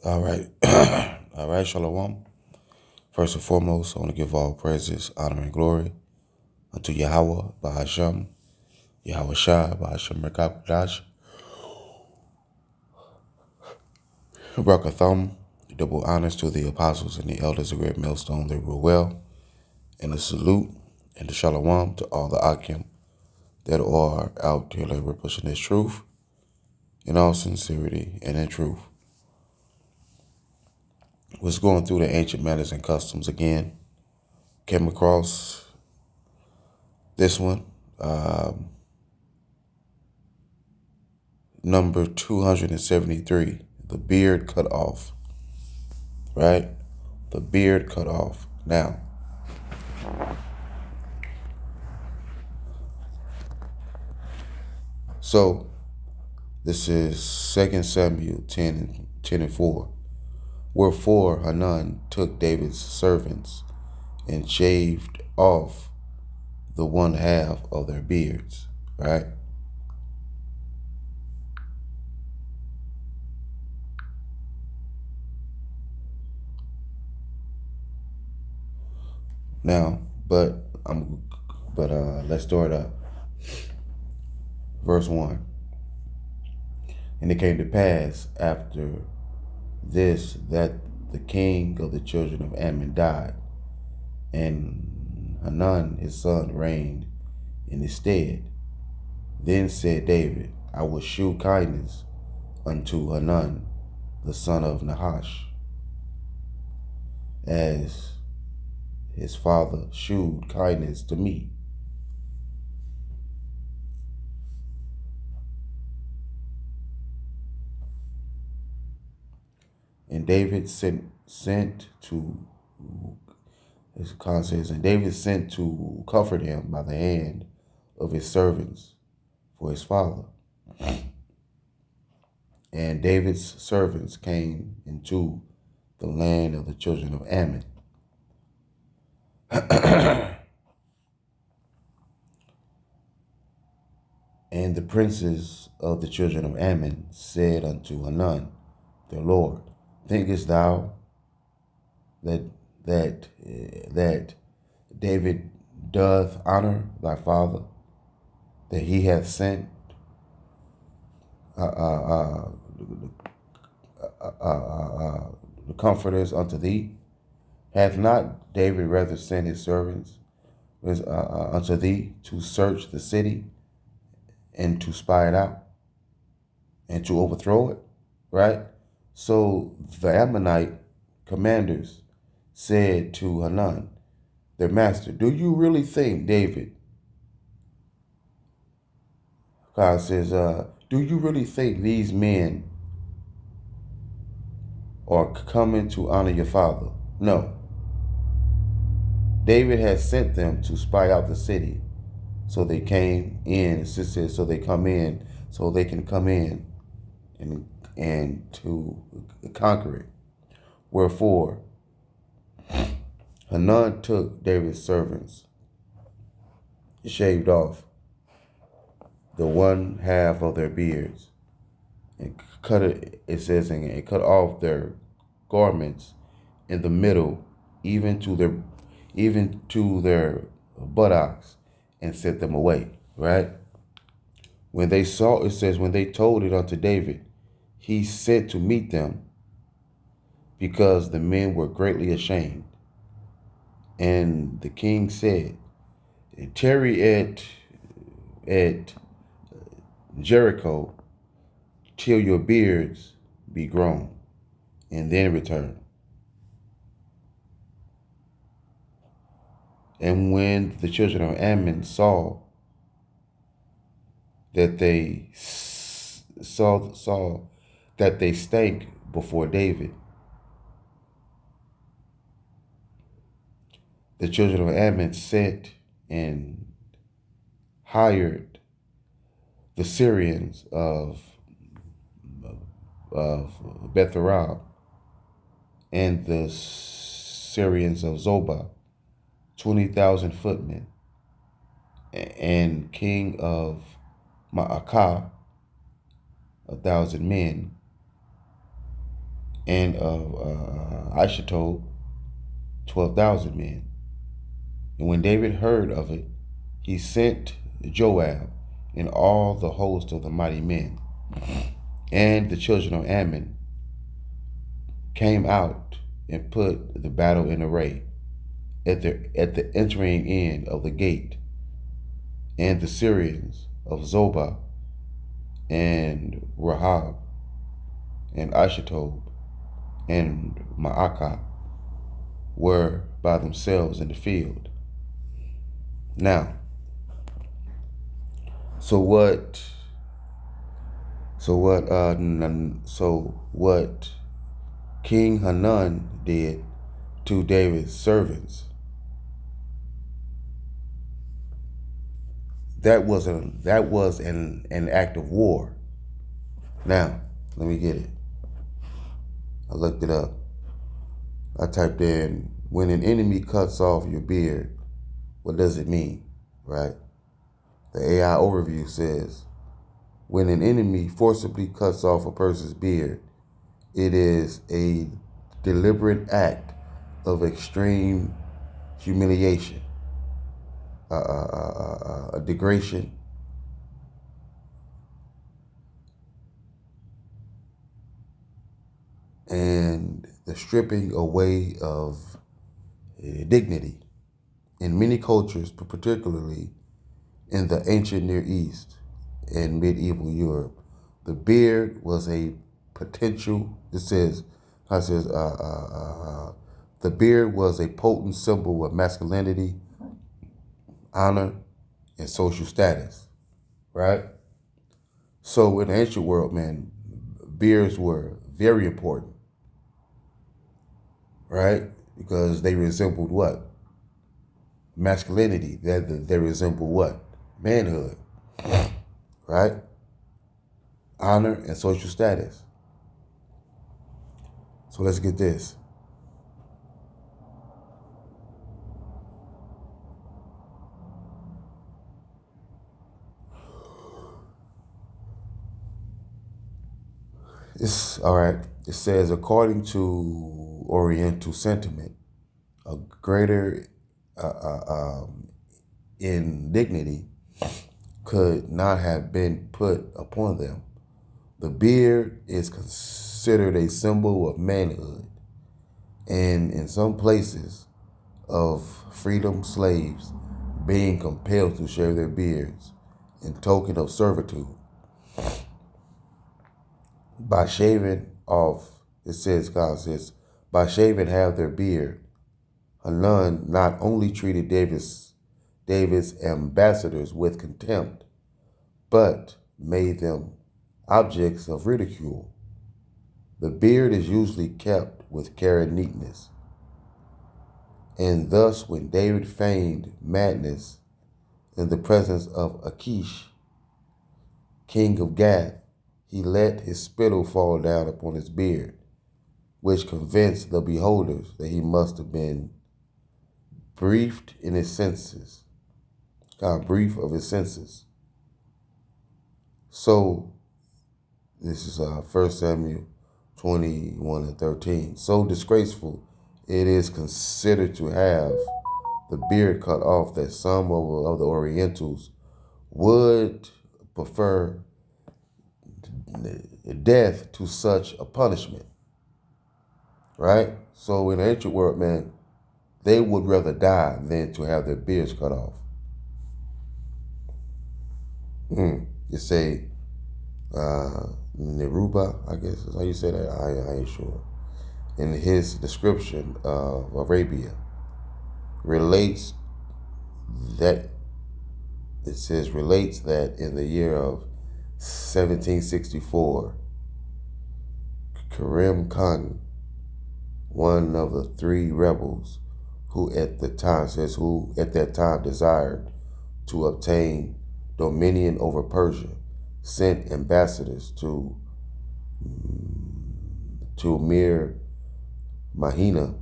All right. All right, Shalom. First and foremost, I want to give all praises, honor, and glory unto Yahweh, Bahasham, Yahweh Shai, Bahasham Rekapadash, Barakatham. Double honors to the apostles and the elders of Great Millstone. They rule well. And a salute and a Shalom to all the Akim that are out here labor pushing this truth in all sincerity and in truth. Was going through the ancient manners and customs again. Came across this one. Number 273, the beard cut off, right? The beard cut off. Now, so this is 2 Samuel 10 and 4. Wherefore Hanun took David's servants and shaved off the one half of their beards, right? Now, let's start up. Verse 1. And it came to pass after this that the king of the children of Ammon died, and Hanun his son reigned in his stead. Then said David, I will shew kindness unto Hanun the son of Nahash, as his father shewed kindness to me. And David sent to, as Khan says, and David sent to comfort him by the hand of his servants for his father. And David's servants came into the land of the children of Ammon. And the princes of the children of Ammon said unto Hanun, their lord, thinkest thou that David doth honor thy father, that he hath sent the comforters unto thee? Hath not David rather sent his servants unto thee to search the city and to spy it out and to overthrow it? Right? So the Ammonite commanders said to Hanun, their master, do you really think, David? God says, do you really think these men are coming to honor your father? No. David has sent them to spy out the city. So they came in, it says, so they come in, so they can come in and to conquer it. Wherefore, Hanun took David's servants, shaved off the one half of their beards, and cut it, it says, and cut off their garments in the middle, even to their buttocks, and sent them away. Right? When they saw, it says, when they told it unto David, he sent to meet them, because the men were greatly ashamed. And the king said, tarry at Jericho till your beards be grown, and then return. And when the children of Ammon saw that they saw that they stank before David, the children of Ammon sent and hired the Syrians of Betharab and the Syrians of Zobah, 20,000 footmen, and king of Maacah, 1,000 men, and of Ashitob 12,000 men. And when David heard of it, he sent Joab and all the host of the mighty men. And the children of Ammon came out and put the battle in array at the entering in of the gate. And the Syrians of Zobah and Rahab and Ashitob and Maacah were by themselves in the field. Now, so what King Hanun did to David's servants, that was an act of war. Now, let me get it. I looked it up. I typed in, when an enemy cuts off your beard, what does it mean, right? The AI overview says, when an enemy forcibly cuts off a person's beard, it is a deliberate act of extreme humiliation, a degradation, and the stripping away of dignity. In many cultures, but particularly in the ancient Near East and medieval Europe, the beard was a potential, the beard was a potent symbol of masculinity, honor, and social status, right? So in the ancient world, man, beards were very important, right? Because they resembled what? Masculinity. They resemble what? Manhood, right? Honor and social status. So let's get this. It's all right. It says, according to Oriental sentiment, a greater indignity could not have been put upon them. The beard is considered a symbol of manhood, and in some places of freedom, slaves being compelled to shave their beards in token of servitude. By shaving off, it says, God says, by shaving half their beard, Hanun not only treated David's ambassadors with contempt, but made them objects of ridicule. The beard is usually kept with care and neatness. And thus, when David feigned madness in the presence of Achish, king of Gath, he let his spittle fall down upon his beard, which convinced the beholders that he must have been briefed in his senses, brief of his senses. So, this is 1 Samuel 21:13. So disgraceful it is considered to have the beard cut off that some of the Orientals would prefer death to such a punishment, right? So in the ancient world, man, they would rather die than to have their beards cut off. You say Neruba, I guess is how you say that. I ain't sure. In his description of Arabia, relates that in the year of 1764, Karim Khan, one of the three rebels who at that time desired to obtain dominion over Persia, sent ambassadors to Mir Mahina,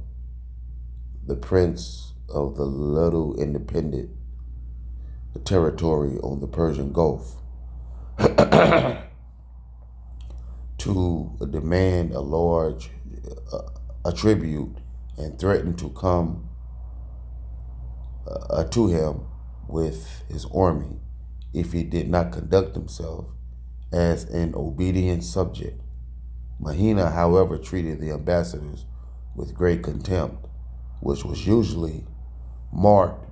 the prince of the little independent territory on the Persian Gulf, to demand a large a tribute and threatened to come to him with his army if he did not conduct himself as an obedient subject. Mahina, however, treated the ambassadors with great contempt, which was usually marked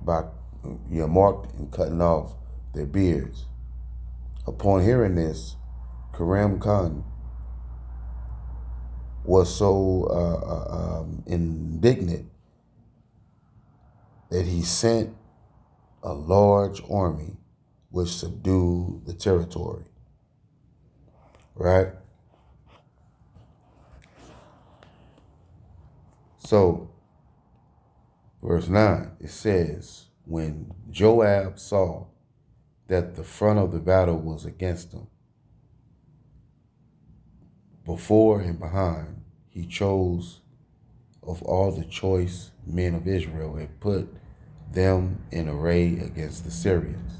in cutting off their beards. Upon hearing this, Karam Khan was so indignant that he sent a large army which subdued the territory. Right? So, verse 9, it says, when Joab saw that the front of the battle was against him, before and behind, he chose of all the choice men of Israel and put them in array against the Syrians.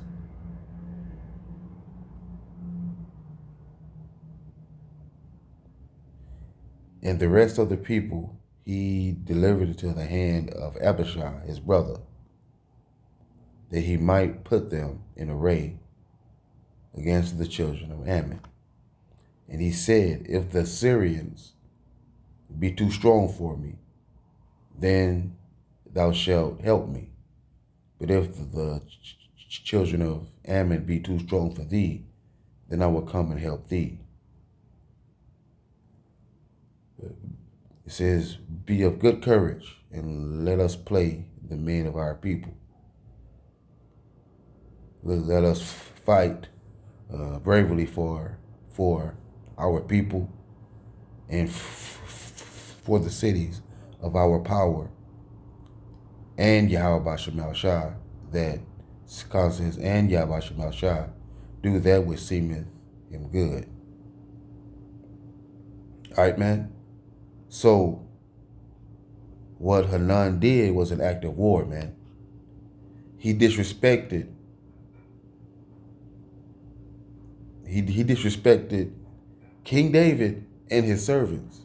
And the rest of the people he delivered into the hand of Abishai, his brother, that he might put them in array against the children of Ammon. And he said, if the Syrians be too strong for me, then thou shalt help me. But if the children of Ammon be too strong for thee, then I will come and help thee. It says, be of good courage, and let us play the men of our people. Let us fight bravely for our people and for the cities of our power. And Yahweh Shemal Shah, that causes, and Yahweh Shemal Shah, do that which seemeth him good. All right, man. So what Hanun did was an act of war, man. He disrespected. He disrespected King David and his servants,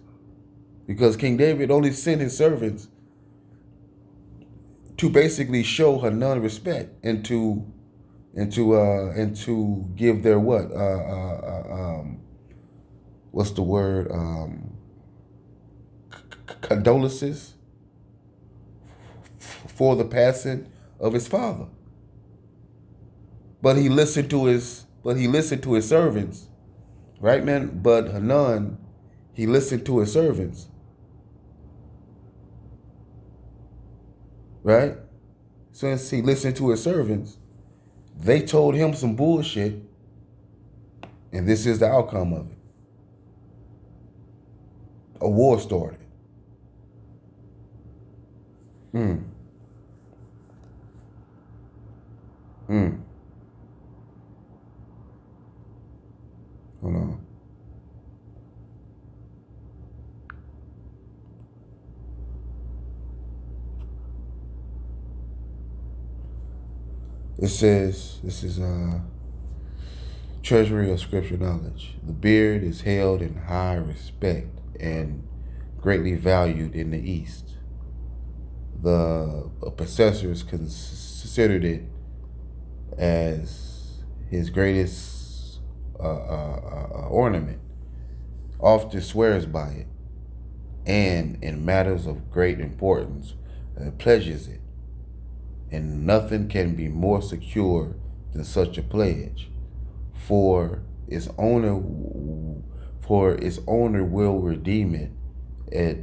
because King David only sent his servants to basically show Hanun respect and to give their what's the word, condolences for the passing of his father. But he listened to his servants, right, man? But Hanun, he listened to his servants, right? Since he listened to his servants, they told him some bullshit, and this is the outcome of it. A war started. Hold on. It says, this is treasury of scripture knowledge. The beard is held in high respect and greatly valued in the East. The possessors considered it as his greatest ornament, often swears by it, and in matters of great importance pledges it. And nothing can be more secure than such a pledge, for its owner will redeem it at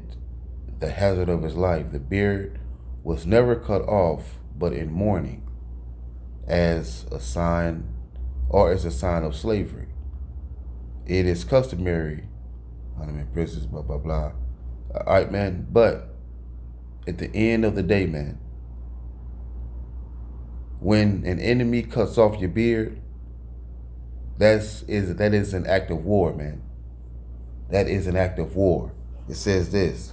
the hazard of his life. The beard was never cut off but in mourning, as a sign of slavery. It is customary, princess, blah blah blah. All right, man. But at the end of the day, man, when an enemy cuts off your beard, that is an act of war, man. That is an act of war. It says this: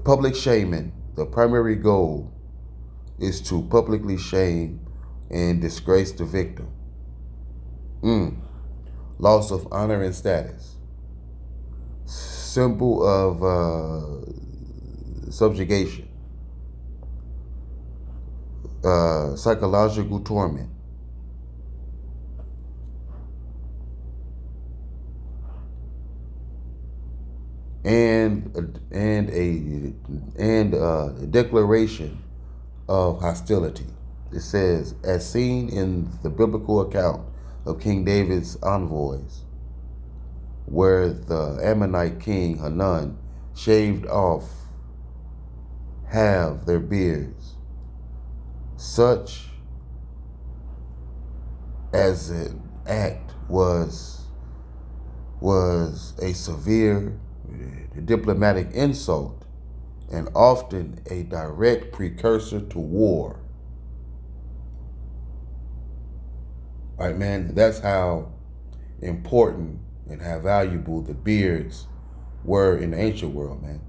public shaming. The primary goal is to publicly shame and disgrace the victim. Loss of honor and status. symbol of subjugation, psychological torment, and a declaration of hostility. It says, as seen in the biblical account of King David's envoys, where the Ammonite king Hanun shaved off half their beards, such as an act was a severe diplomatic insult and often a direct precursor to war. All right, man, that's how important and how valuable the beards were in the ancient world, man.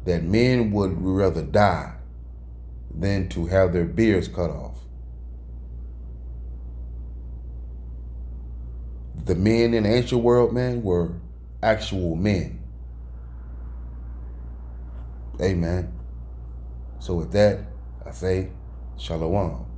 That men would rather die than to have their beards cut off. The men in the ancient world, man, were actual men. Amen. So with that, I say, Shalom.